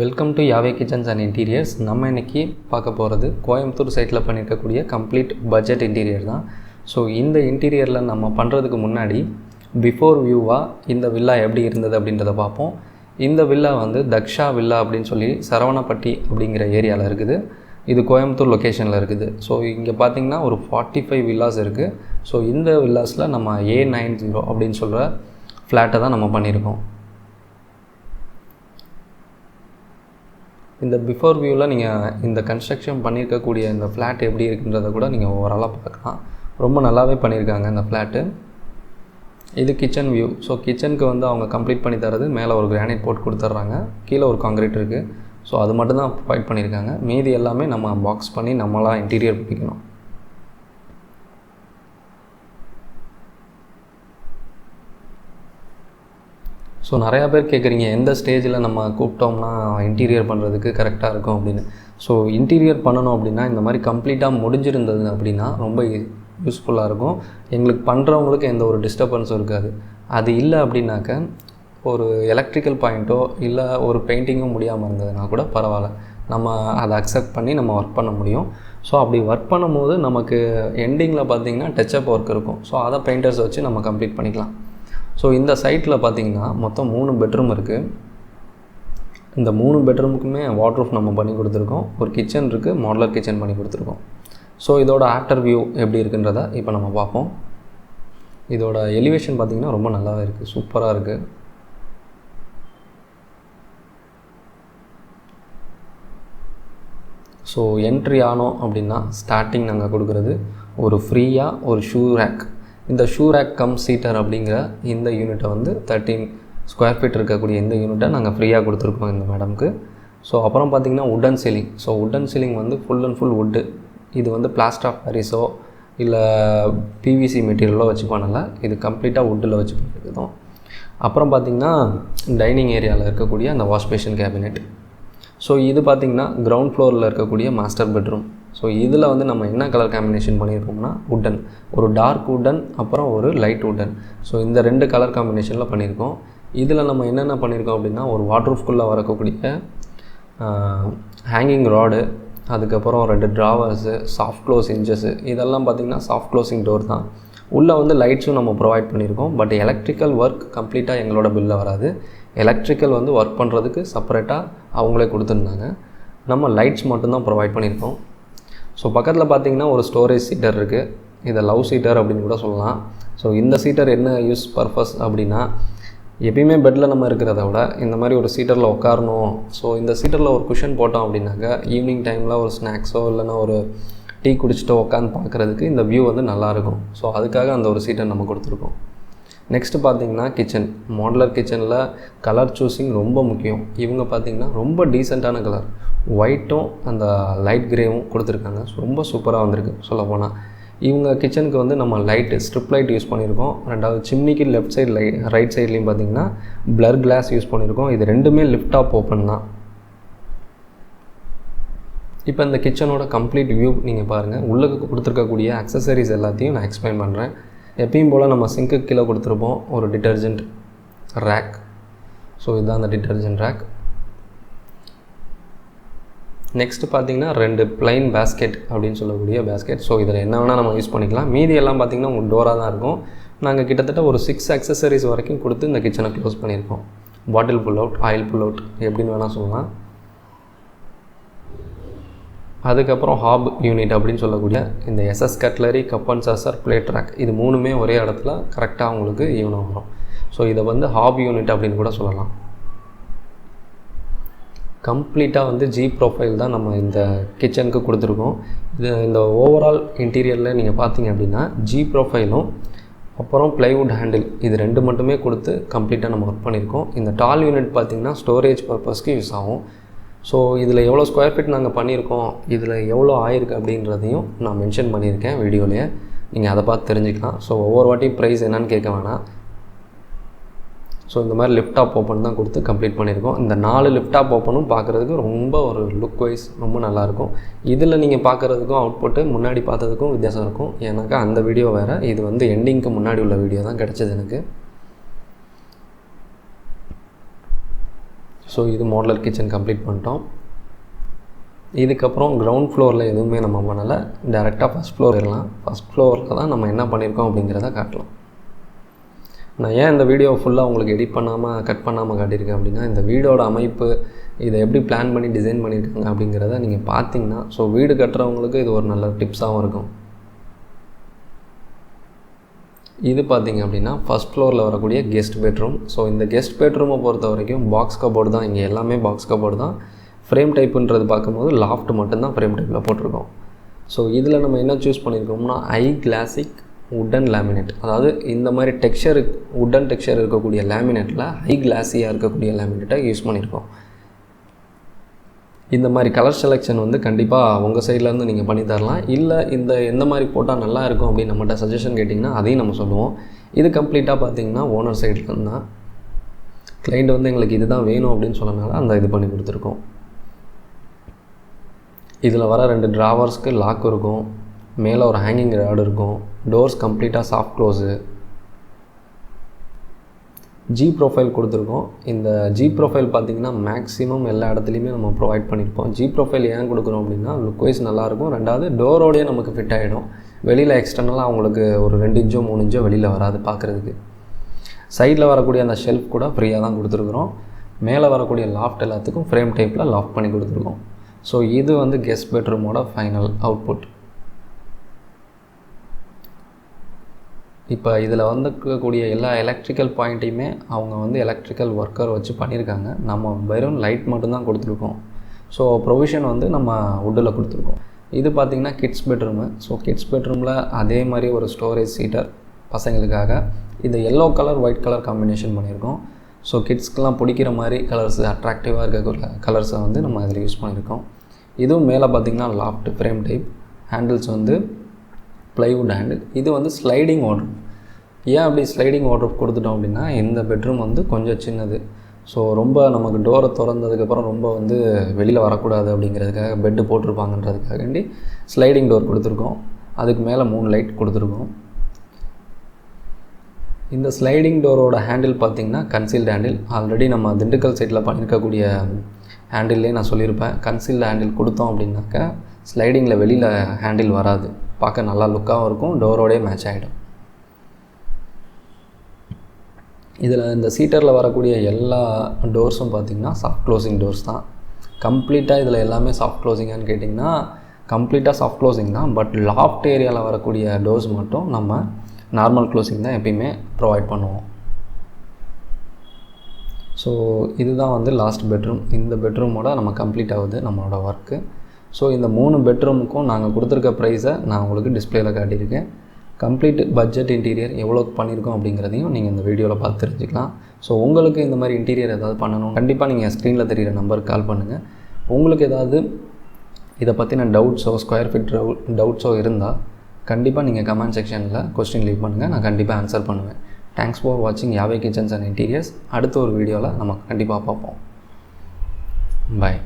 Welcome to Yahweh kitchens and interiors. நம்ம இன்றைக்கி பார்க்க போகிறது கோயம்புத்தூர் சைட்டில் பண்ணியிருக்கக்கூடிய கம்ப்ளீட் பட்ஜெட் இன்டீரியர் தான். ஸோ இந்த இன்டீரியரில் நம்ம பண்ணுறதுக்கு முன்னாடி பிஃபோர் வியூவாக இந்த வில்லா எப்படி இருந்தது அப்படின்றத பார்ப்போம். இந்த வில்லா வந்து தக்ஷா வில்லா அப்படின்னு சொல்லி சரவணப்பட்டி அப்படிங்கிற ஏரியாவில் இருக்குது. இது கோயம்புத்தூர் லொக்கேஷனில் இருக்குது. ஸோ இங்கே பார்த்திங்கன்னா ஒரு 45 வில்லாஸ் இருக்குது. ஸோ இந்த வில்லாஸில் நம்ம A90 அப்படின்னு சொல்கிற ஃப்ளாட்டை தான் நம்ம பண்ணியிருக்கோம். இந்த பிஃபோர் வியூவில் நீங்கள் இந்த கன்ஸ்ட்ரக்ஷன் பண்ணியிருக்கக்கூடிய இந்த ஃப்ளாட் எப்படி இருக்குன்றதை கூட நீங்கள் ஓவராலாக பார்க்கலாம். ரொம்ப நல்லாவே பண்ணியிருக்காங்க இந்த ஃப்ளாட்டு. இது கிச்சன் வியூ. ஸோ கிச்சனுக்கு வந்து அவங்க கம்ப்ளீட் பண்ணி தரது மேலே ஒரு கிரானைட் போட்டு கொடுத்துட்றாங்க, கீழே ஒரு காங்கிரீட் இருக்குது. ஸோ அது மட்டும்தான் ப்ரொவைட் பண்ணியிருக்காங்க. மீதி எல்லாமே நம்ம பாக்ஸ் பண்ணி நம்மளாம் இன்டீரியர் பண்ணிக்கணும். ஸோ நிறையா பேர் கேட்குறீங்க எந்த ஸ்டேஜில் நம்ம கூப்பிட்டோம்னா இன்டீரியர் பண்ணுறதுக்கு கரெக்டாக இருக்கும் அப்படின்னு. ஸோ இன்டீரியர் பண்ணணும் அப்படின்னா இந்த மாதிரி கம்ப்ளீட்டாக முடிஞ்சிருந்தது அப்படின்னா ரொம்ப யூஸ்ஃபுல்லாக இருக்கும். எங்களுக்கு பண்ணுறவங்களுக்கு எந்த ஒரு டிஸ்டர்பன்ஸும் இருக்காது. அது இல்லை அப்படின்னாக்க ஒரு எலக்ட்ரிக்கல் பாயிண்ட்டோ இல்லை ஒரு பெயிண்டிங்கும் முடியாமல் இருந்ததுன்னா கூட பரவாயில்ல, நம்ம அதை அக்செப்ட் பண்ணி நம்ம ஒர்க் பண்ண முடியும். ஸோ அப்படி ஒர்க் பண்ணும்போது நமக்கு எண்டிங்கில் பார்த்திங்கன்னா டச்சப் ஒர்க் இருக்கும். ஸோ அதை பெயிண்டர்ஸ் வச்சு நம்ம கம்ப்ளீட் பண்ணிக்கலாம். ஸோ இந்த சைட்டில் பார்த்திங்கன்னா மொத்தம் 3 பெட்ரூம் இருக்குது. இந்த 3 பெட்ரூமுக்குமே வாட்ரூஃப் நம்ம பண்ணி கொடுத்துருக்கோம். ஒரு கிச்சன் இருக்குது, மாடலர் கிச்சன் பண்ணி கொடுத்துருக்கோம். ஸோ இதோட ஆஃப்டர் வியூ எப்படி இருக்குன்றத இப்போ நம்ம பார்ப்போம். இதோட எலிவேஷன் பார்த்திங்கன்னா ரொம்ப நல்லாவே இருக்குது, சூப்பராக இருக்குது. ஸோ என்ட்ரி ஆனோம் அப்படின்னா ஸ்டார்டிங் நாங்கள் கொடுக்குறது ஒரு ஃப்ரீயாக ஒரு ஷூ ரேக். இந்த ஷூ ரேக் கம் சீட்டர் அப்படிங்கிற இந்த யூனிட்டை வந்து 13 ஸ்கொயர் ஃபீட் இருக்கக்கூடிய இந்த யூனிட்டை நாங்கள் ஃப்ரீயாக கொடுத்துருக்கோம் இந்த மேடம்க்கு. ஸோ அப்புறம் பார்த்திங்கன்னா wooden ceiling. So wooden ceiling வந்து ஃபுல் அண்ட் ஃபுல் வுட்டு. இது வந்து பிளாஸ்டர் ஆஃப் பாரிஸோ இல்லை பிவிசி மெட்டீரியலோ வச்சு பண்ணலை, இது கம்ப்ளீட்டாக வுட்டில் வச்சு பண்ணியிருக்கோம். அப்புறம் பார்த்திங்கன்னா டைனிங் ஏரியாவில் இருக்கக்கூடிய அந்த வாஷ் பேஷன் கேபினெட். ஸோ இது பார்த்திங்கன்னா கிரவுண்ட் ஃப்ளோரில் இருக்கக்கூடிய மாஸ்டர் பெட்ரூம். ஸோ இதில் வந்து நம்ம என்ன கலர் காம்பினேஷன் பண்ணியிருக்கோம்னா உட்டன், ஒரு டார்க் உட்டன் அப்புறம் ஒரு லைட் உட்டன். ஸோ இந்த 2 கலர் காம்பினேஷனில் பண்ணியிருக்கோம். இதில் நம்ம என்னென்ன பண்ணியிருக்கோம் அப்படின்னா ஒரு வாட்ரூஃப்குள்ளே வரக்கூடிய ஹேங்கிங் ராடு, அதுக்கப்புறம் 2 ட்ராவர்ஸு, சாஃப்ட் க்ளோஸ் ஹிஞ்சஸு, இதெல்லாம் பார்த்திங்கன்னா சாஃப்ட் க்ளோசிங் டோர் தான். உள்ளே வந்து லைட்ஸும் நம்ம ப்ரொவைட் பண்ணியிருக்கோம். பட் எலக்ட்ரிக்கல் ஒர்க் கம்ப்ளீட்டாக எங்களோட பில்லில் வராது. எலக்ட்ரிக்கல் வந்து ஒர்க் பண்ணுறதுக்கு செப்பரேட்டாக அவங்களே கொடுத்துருந்தாங்க. நம்ம லைட்ஸ் மட்டும்தான் ப்ரொவைட் பண்ணியிருக்கோம். ஸோ பக்கத்தில் பார்த்திங்கன்னா ஒரு ஸ்டோரேஜ் சீட்டர் இருக்குது. இதை லவ் சீட்டர் அப்படின்னு கூட சொல்லலாம். ஸோ இந்த சீட்டர் என்ன யூஸ் பர்பஸ் அப்படின்னா, எப்பயுமே பெட்டில் நம்ம இருக்கிறத விட இந்த மாதிரி ஒரு சீட்டரில் உட்காரணும். ஸோ இந்த சீட்டரில் ஒரு குஷன் போட்டோம் அப்படின்னாக்க ஈவினிங் டைமில் ஒரு ஸ்நாக்ஸோ இல்லைன்னா ஒரு டீ குடிச்சிட்டோ உட்காந்து பார்க்குறதுக்கு இந்த வியூ வந்து நல்லாயிருக்கும். ஸோ அதுக்காக அந்த ஒரு சீட்டர் நம்ம கொடுத்துருக்கோம். நெக்ஸ்ட்டு பார்த்திங்கன்னா கிச்சன். மாடலர் கிச்சனில் கலர் சூஸிங் ரொம்ப முக்கியம். இவங்க பார்த்திங்கன்னா ரொம்ப டீசெண்டான கலர், ஒயிட்டும் அந்த லைட் கிரேவும் கொடுத்துருக்காங்க. ரொம்ப சூப்பராக வந்திருக்கு சொல்லப்போனால். இவங்க கிச்சனுக்கு வந்து நம்ம லைட்டு ஸ்ட்ரிப் லைட் யூஸ் பண்ணியிருக்கோம். 2வது சிம்னிக்கு லெஃப்ட் சைடு ரைட் சைட்லேயும் பார்த்திங்கன்னா பிளர் கிளாஸ் யூஸ் பண்ணியிருக்கோம். இது 2மே லிஃப்ட் டாப் ஓப்பன் தான். இப்போ இந்த கிச்சனோட கம்ப்ளீட் வியூ நீங்கள் பாருங்கள். உள்ளே கொடுத்துருக்கக்கூடிய அக்சசரிஸ் எல்லாத்தையும் நான் எக்ஸ்பிளைன் பண்ணுறேன். எப்பயும் போல் நம்ம சிங்க்கு கீழே கொடுத்துருப்போம் ஒரு டிட்டர்ஜென்ட் ரேக். ஸோ இதுதான் அந்த டிட்டர்ஜென்ட் ரேக். நெக்ஸ்ட்டு பார்த்திங்கன்னா 2 பிளைன் பேஸ்கெட் அப்படின்னு சொல்லக்கூடிய பேஸ்கெட். ஸோ இதில் என்ன வேணால் நம்ம யூஸ் பண்ணிக்கலாம். மீதி எல்லாம் பார்த்திங்கன்னா உங்களுக்கு டோராக தான் இருக்கும். நாங்கள் கிட்டத்தட்ட ஒரு 6 அக்சசரிஸ் வரைக்கும் கொடுத்து இந்த கிச்சனை க்ளோஸ் பண்ணியிருக்கோம். Bottle pull out, oil pull out எப்படின்னு வேணால் சொல்லலாம். அதுக்கப்புறம் ஹாப் யூனிட் அப்படின்னு சொல்லக்கூடிய இந்த SS cutlery, cup and saucer, plate rack, இது 3மே ஒரே இடத்துல கரெக்டாக உங்களுக்கு ஈவனாக வரும். ஸோ இதை வந்து ஹாப் யூனிட் அப்படின்னு கூட சொல்லலாம். கம்ப்ளீட்டாக வந்து ஜி ப்ரொஃபைல் தான் நம்ம இந்த கிச்சனுக்கு கொடுத்துருக்கோம். இந்த ஓவரால் இன்டீரியரில் நீங்கள் பார்த்தீங்க அப்படின்னா ஜி ப்ரொஃபைலும் அப்புறம் ப்ளைவுட் ஹேண்டில், இது 2 மட்டுமே கொடுத்து கம்ப்ளீட்டாக நம்ம ஒர்க் பண்ணியிருக்கோம். இந்த டால் யூனிட் பார்த்திங்கன்னா ஸ்டோரேஜ் பர்பஸ்க்கு யூஸ் ஆகும். ஸோ இதில் எவ்வளோ ஸ்கொயர் ஃபீட் நாங்கள் பண்ணியிருக்கோம், இதில் எவ்வளோ ஆயிருக்கு அப்படின்றதையும் நான் மென்ஷன் பண்ணியிருக்கேன் வீடியோலேயே. நீங்கள் அதை பார்த்து தெரிஞ்சுக்கலாம். ஸோ ஒவ்வொரு வாட்டியும் ப்ரைஸ் என்னன்னு கேட்க வேணாம். ஸோ இந்த மாதிரி லிஃப்ட் டாப் ஓப்பன் தான் கொடுத்து கம்ப்ளீட் பண்ணியிருக்கோம். இந்த 4 லிஃப்ட் டாப் ஓப்பனும் பார்க்குறதுக்கு ரொம்ப ஒரு லுக் வைஸ் ரொம்ப நல்லாயிருக்கும். இதில் நீங்கள் பார்க்குறதுக்கும் அவுட்புட்டு முன்னாடி பார்த்ததுக்கும் வித்தியாசம் இருக்கும். ஏன்னாக்கா அந்த வீடியோ வேறு, இது வந்து எண்டிங்க்கு முன்னாடி உள்ள வீடியோ தான் கிடச்சிது எனக்கு. ஸோ இது மாடுலர் கிச்சன் கம்ப்ளீட் பண்ணிட்டோம். இதுக்கப்புறம் கிரவுண்ட் ஃப்ளோரில் எதுவுமே நம்ம பண்ணலை, டேரெக்டாக ஃபஸ்ட் ஃப்ளோர் ஏறலாம். ஃபஸ்ட் ஃப்ளோரில் தான் நம்ம என்ன பண்ணியிருக்கோம் அப்படிங்கிறத காட்டலாம். நான் ஏன் இந்த வீடியோ ஃபுல்லாக உங்களுக்கு எடிட் பண்ணாமல் கட் பண்ணாமல் காட்டியிருக்கேன் அப்படின்னா, இந்த வீடோட அமைப்பு இதை எப்படி பிளான் பண்ணி டிசைன் பண்ணியிருக்காங்க அப்படிங்கிறத நீங்கள் பார்த்தீங்கன்னா, ஸோ வீடு கட்டுறவங்களுக்கு இது ஒரு நல்ல டிப்ஸாகவும் இருக்கும். இது பார்த்திங்க அப்படின்னா ஃபஸ்ட் ஃப்ளோரில் வரக்கூடிய கெஸ்ட் பெட்ரூம். ஸோ இந்த கெஸ்ட் பெட்ரூமை பொறுத்த வரைக்கும் பாக்ஸ் கபோர்டு தான், இங்கே எல்லாமே பாக்ஸ் கபோர்டு தான். ஃப்ரேம் டைப்புன்றது பார்க்கும்போது லாஃப்ட் மட்டும்தான் ஃப்ரேம் டைப்பில் போட்டிருக்கோம். ஸோ இதில் நம்ம என்ன சூஸ் பண்ணியிருக்கோம்னா கிளாசிக் உட்டன் லேமினேட், அதாவது இந்த மாதிரி டெக்ஸ்சர் உட்டன் டெக்ஸ்சர் இருக்கக்கூடிய லேமினேட்டில் கிளாஸியாக இருக்கக்கூடிய லேமினேட்டை யூஸ் பண்ணியிருக்கோம். இந்த மாதிரி கலர் செலெக்ஷன் வந்து கண்டிப்பாக உங்கள் சைட்லேருந்து நீங்கள் பண்ணி தரலாம். இல்லை எந்த மாதிரி போட்டால் நல்லா இருக்கும் அப்படின்னு நம்மகிட்ட சஜஷன் கேட்டிங்கன்னா அதையும் நம்ம சொல்லுவோம். இது கம்ப்ளீட்டாக பார்த்திங்கன்னா ஓனர் சைட்லேருந்து தான். கிளைண்ட் வந்து எங்களுக்கு இது தான் வேணும் அப்படின்னு சொன்னனால அந்த இது பண்ணி கொடுத்துருக்கோம். இதில் வர 2 ட்ராவர்ஸ்க்கு லாக் இருக்கும், மேலே ஒரு ஹேங்கிங் ராடு இருக்கும், டோர்ஸ் கம்ப்ளீட்டாக சாஃப்ட் க்ளோஸு, ஜி ப்ரொஃபைல் கொடுத்துருக்கோம். இந்த ஜி ப்ரொஃபைல் பார்த்திங்கன்னா மேக்ஸிமம் எல்லா இடத்துலையுமே நம்ம ப்ரொவைட் பண்ணியிருப்போம். ஜி ப்ரொஃபைல் ஏன் கொடுக்குறோம் அப்படின்னா லுக் வைஸ் நல்லாயிருக்கும், 2வது டோரோடையே நமக்கு ஃபிட் ஆகிடும். வெளியில் எக்ஸ்டர்னலாக அவங்களுக்கு ஒரு 2 இன்ச்சோ 3 இன்ச்சோ வெளியில் வராது பார்க்குறதுக்கு. சைடில் வரக்கூடிய அந்த ஷெல்ஃப் கூட ஃப்ரீயாக தான் கொடுத்துருக்குறோம். மேலே வரக்கூடிய லாஃப்ட் எல்லாத்துக்கும் ஃப்ரேம் டைப்பில் லாஃப்ட் பண்ணி கொடுத்துருக்கோம். ஸோ இது வந்து கெஸ்ட் பெட்ரூமோட ஃபைனல் அவுட்புட். இப்போ இதில் வந்துக்கூடிய எல்லா எலக்ட்ரிக்கல் பாயிண்ட்டையுமே அவங்க வந்து எலக்ட்ரிக்கல் ஒர்க்கர் வச்சு பண்ணியிருக்காங்க. நம்ம வெறும் லைட் மட்டும்தான் கொடுத்துருக்கோம். ஸோ ப்ரொவிஷன் வந்து நம்ம வுட்டில் கொடுத்துருக்கோம். இது பார்த்திங்கன்னா கிட்ஸ் பெட்ரூமு. ஸோ கிட்ஸ் பெட்ரூமில் அதே மாதிரி ஒரு ஸ்டோரேஜ் சீட்டர் பசங்களுக்காக. இது yellow colour white colour combination பண்ணியிருக்கோம். ஸோ கிட்ஸ்க்கெலாம் பிடிக்கிற மாதிரி கலர்ஸ், அட்ராக்டிவாக இருக்க கலர்ஸை வந்து நம்ம அதில் யூஸ் பண்ணியிருக்கோம். இதுவும் மேலே பார்த்திங்கன்னா லாஃப்ட் ஃப்ரேம் டைப், ஹேண்டில்ஸ் வந்து ப்ளைவுட் ஹேண்டில். இது வந்து ஸ்லைடிங் வார்ட்ரோப். ஏன் அப்படி ஸ்லைடிங் வார்ட்ரோப் கொடுத்துட்டோம் அப்படின்னா, இந்த பெட்ரூம் வந்து கொஞ்சம் சின்னது. ஸோ ரொம்ப நமக்கு டோரை திறந்ததுக்கப்புறம் ரொம்ப வந்து வெளியில் வரக்கூடாது அப்படிங்கிறதுக்காக பெட்டு போட்டிருப்பாங்கன்றதுக்காண்டி ஸ்லைடிங் டோர் கொடுத்துருக்கோம். அதுக்கு மேலே 3 லைட் கொடுத்துருக்கோம். இந்த ஸ்லைடிங் டோரோட ஹேண்டில் பார்த்திங்கன்னா கன்சீல்டு ஹேண்டில். ஆல்ரெடி நம்ம திண்டுக்கல் சைட்டில் பண்ணியிருக்கக்கூடிய ஹேண்டில்லே நான் சொல்லியிருப்பேன். கன்சீல்டு ஹேண்டில் கொடுத்தோம் அப்படின்னாக்கா ஸ்லைடிங்கில் வெளியில் ஹேண்டில் வராது, பார்க்க நல்லா லுக்காகவும் இருக்கும், டோரோடே மேட்ச் ஆகிடும். இதில் இந்த சீட்டரில் வரக்கூடிய எல்லா டோர்ஸும் பார்த்திங்கன்னா சாஃப்ட் க்ளோசிங் டோர்ஸ் தான். கம்ப்ளீட்டாக இதில் எல்லாமே சாஃப்ட் க்ளோசிங்கான்னு கேட்டிங்கன்னா கம்ப்ளீட்டாக சாஃப்ட் க்ளோசிங் தான். பட் லாஃப்ட் ஏரியாவில் வரக்கூடிய டோர்ஸ் மட்டும் நம்ம நார்மல் க்ளோசிங் தான் எப்பயுமே ப்ரொவைட் பண்ணுவோம். ஸோ இதுதான் வந்து லாஸ்ட் பெட்ரூம். இந்த பெட்ரூமோட நம்ம கம்ப்ளீட் ஆகுது நம்மளோட ஒர்க்கு. ஸோ இந்த 3 பெட்ரூமுக்கும் நாங்கள் கொடுத்துருக்க ப்ரைஸை நான் உங்களுக்கு டிஸ்பிளேயில் காட்டியிருக்கேன். கம்ப்ளீட் பட்ஜெட் இன்டீரியர் எவ்வளோக்கு பண்ணியிருக்கோம் அப்படிங்கிறதையும் நீங்கள் இந்த வீடியோவில் பார்த்து தெரிஞ்சுக்கலாம். ஸோ உங்களுக்கு இந்த மாதிரி இன்டீரியர் ஏதாவது பண்ணணும், கண்டிப்பாக நீங்கள் ஸ்க்ரீனில் தெரிகிற நம்பருக்கு கால் பண்ணுங்கள். உங்களுக்கு ஏதாவது இதை பற்றின டவுட்ஸோ ஸ்கொயர் ஃபீட் டவுட்ஸோ இருந்தால் கண்டிப்பாக நீங்கள் கமெண்ட் செக்ஷனில் கொஸ்டின் லீவ் பண்ணுங்கள், நான் கண்டிப்பாக ஆன்சர் பண்ணுவேன். தேங்க்ஸ் ஃபார் வாட்சிங் யாவே கிச்சன்ஸ் அண்ட் இன்டீரியர்ஸ். அடுத்த ஒரு வீடியோவில் நம்ம கண்டிப்பாக பார்ப்போம். பாய்.